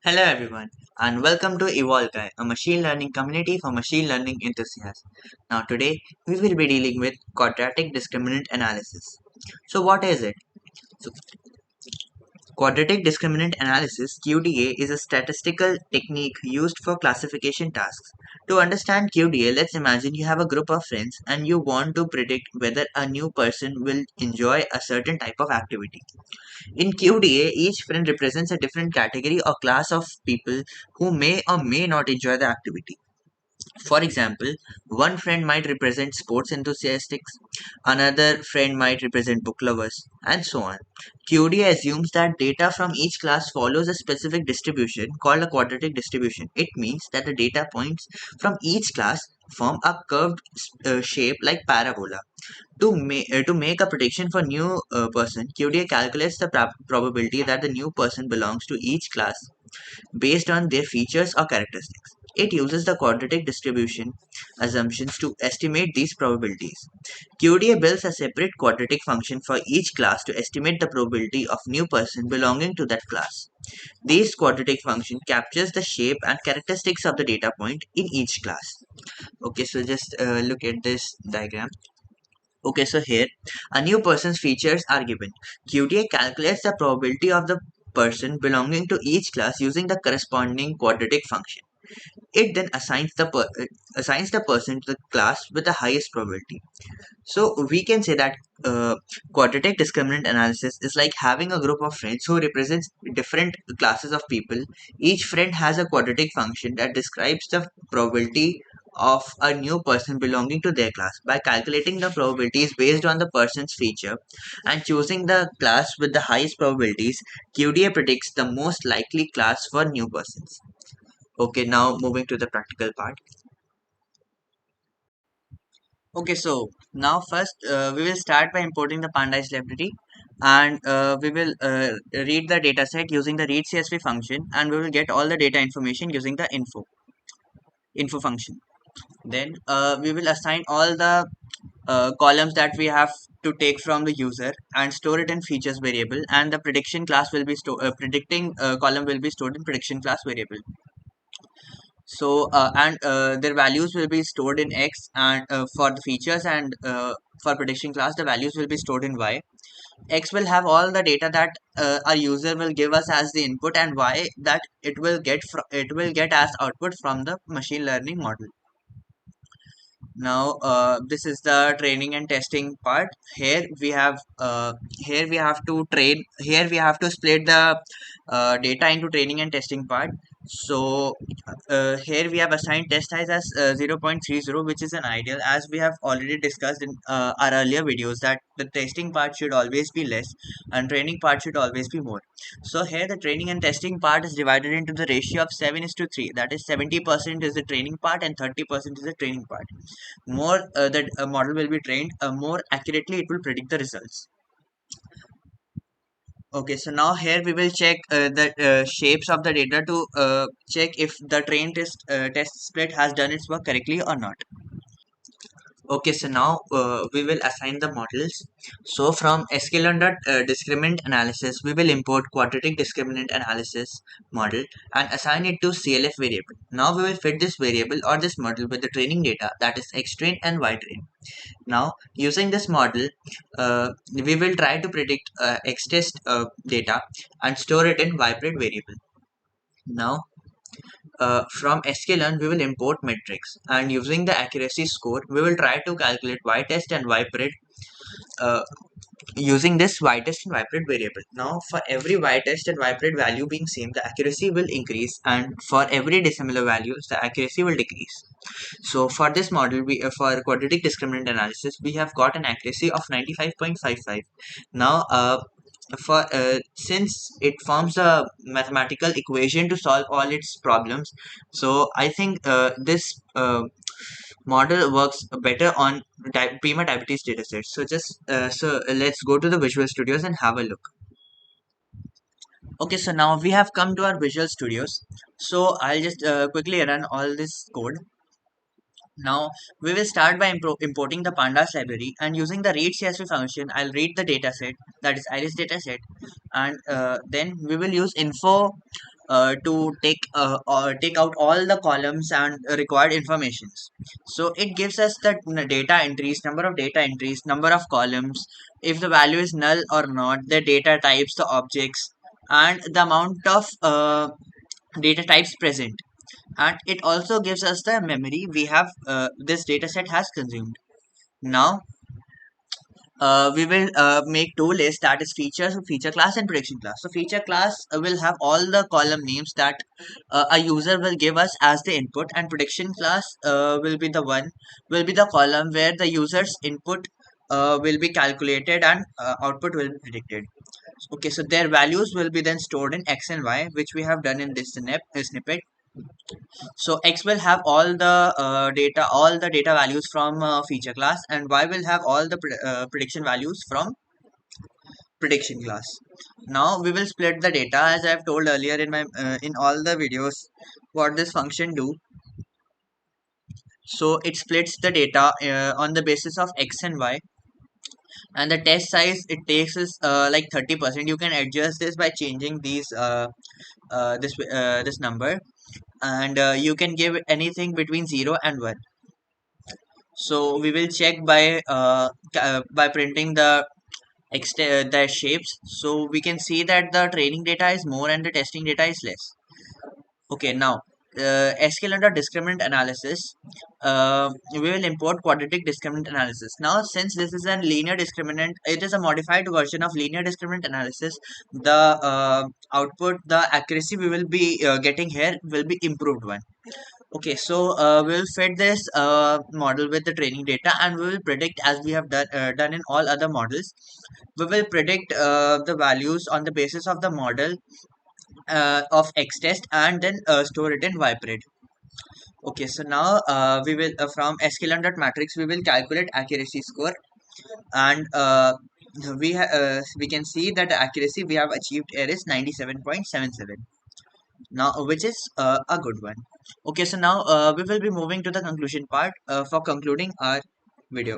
Hello everyone and welcome to EvolkAI, a machine learning community for machine learning enthusiasts. Now today we will be dealing with quadratic discriminant analysis. So what is it? So Quadratic Discriminant Analysis (QDA) is a statistical technique used for classification tasks. To understand QDA, let's imagine you have a group of friends and you want to predict whether a new person will enjoy a certain type of activity. In QDA, each friend represents a different category or class of people who may or may not enjoy the activity. For example, one friend might represent sports enthusiasts, another friend might represent book lovers, and so on. QDA assumes that data from each class follows a specific distribution called a quadratic distribution. It means that the data points from each class form a curved shape like parabola. To make a prediction for new person, QDA calculates the probability that the new person belongs to each class based on their features or characteristics. It uses the quadratic distribution assumptions to estimate these probabilities. QDA builds a separate quadratic function for each class to estimate the probability of new person belonging to that class. This quadratic function captures the shape and characteristics of the data point in each class. Okay, so just look at this diagram. Okay, so here a new person's features are given. QDA calculates the probability of the person belonging to each class using the corresponding quadratic function. It then assigns the person to the class with the highest probability. So we can say that quadratic discriminant analysis is like having a group of friends who represents different classes of people. Each friend has a quadratic function that describes the probability of a new person belonging to their class. By calculating the probabilities based on the person's feature and choosing the class with the highest probabilities, QDA predicts the most likely class for new persons. Okay, now moving to the practical part. Okay, so now first we will start by importing the pandas library, and we will read the dataset using the read CSV function, and we will get all the data information using the info function. Then we will assign all the columns that we have to take from the user and store it in features variable, and the prediction class will be predicting column will be stored in prediction class variable. So and their values will be stored in X, and for the features, and for prediction class the values will be stored in Y. X will have all the data that our user will give us as the input, and Y that it will get as output from the machine learning model. Now this is the training and testing part. Here we have to train here we have to split the data into training and testing part. So here we have assigned test size as 0.30, which is an ideal, as we have already discussed in our earlier videos, that the testing part should always be less and training part should always be more. So here the training and testing part is divided into the ratio of 7:3. That is 70% is the training part and 30% is the training part. More that a model will be trained, more accurately it will predict the results. Okay, so now here we will check the shapes of the data to check if the test split has done its work correctly or not. Okay, so now we will assign the models. So from discriminant analysis, we will import quadratic discriminant analysis model and assign it to CLF variable. Now we will fit this variable or this model with the training data, that is X train and Y train. Now using this model, we will try to predict X test data and store it in Y pred variable. Now from sklearn, we will import metrics, and using the accuracy score, we will try to calculate y-test and y-pred uh, using this y-test and y-pred variable. Now, for every y-test and y-pred value being same, the accuracy will increase, and for every dissimilar values, the accuracy will decrease. So, for this model, for quadratic discriminant analysis, we have got an accuracy of 95.55. Now, for since it forms a mathematical equation to solve all its problems, so I think this model works better on prima diabetes datasets. So let's go to the Visual Studios and have a look. Okay, so now we have come to our Visual Studios. So I'll just quickly run all this code. Now we will start by importing the pandas library, and using the read CSV function, I'll read the dataset, that is iris dataset, and then we will use info to take out all the columns and required informations. So it gives us the data entries, number of data entries, number of columns, if the value is null or not, the data types, the objects, and the amount of data types present. And it also gives us the memory we have this data set has consumed. Now we will make two lists, that is features, feature class and prediction class. So feature class will have all the column names that a user will give us as the input, and prediction class will be the column where the user's input will be calculated and output will be predicted. Okay, so their values will be then stored in x and y, which we have done in this snippet. So x will have all the data values from feature class, and y will have all the prediction values from prediction class. Now we will split the data as I have told earlier in my in all the videos what this function do. So it splits the data on the basis of x and y, and the test size it takes is like 30%. You can adjust this by changing this number, and you can give anything between 0 and 1. So we will check by printing the shapes. So we can see that the training data is more and the testing data is less. Okay, now SQL under discriminant analysis, we will import quadratic discriminant analysis. Now, since this is a linear discriminant, it is a modified version of linear discriminant analysis. The output, the accuracy we will be getting here will be improved one. Okay, so we'll fit this model with the training data, and we will predict as we have done in all other models. We will predict the values on the basis of the model of X test, and then store it in YPRED. Okay, so now we will from sklearn.matrix we will calculate accuracy score, and we can see that the accuracy we have achieved here is 97.77. Now which is a good one. Okay, so now we will be moving to the conclusion part for concluding our video.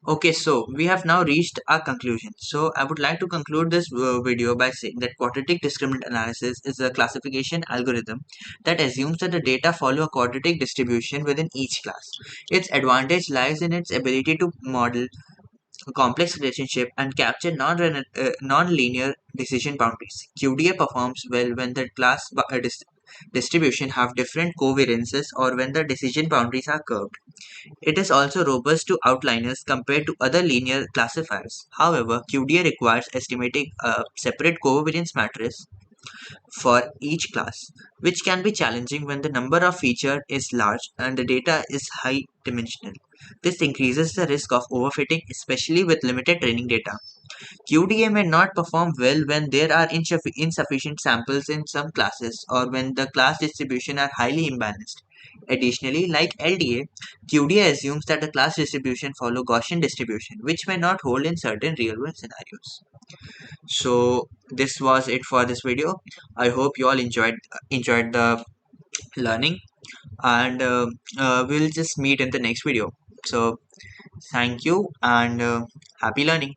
Okay, so we have now reached our conclusion. So I would like to conclude this video by saying that quadratic discriminant analysis is a classification algorithm that assumes that the data follow a quadratic distribution within each class. Its advantage lies in its ability to model a complex relationship and capture non-linear decision boundaries. QDA performs well when the distribution have different covariances or when the decision boundaries are curved. It is also robust to outliers compared to other linear classifiers. However, QDA requires estimating a separate covariance matrix for each class, which can be challenging when the number of features is large and the data is high dimensional. This increases the risk of overfitting, especially with limited training data. QDA may not perform well when there are insufficient samples in some classes or when the class distribution are highly imbalanced. Additionally, like LDA, QDA assumes that the class distribution follow Gaussian distribution, which may not hold in certain real-world scenarios. So this was it for this video. I hope you all enjoyed the learning, and we'll just meet in the next video. So thank you, and happy learning.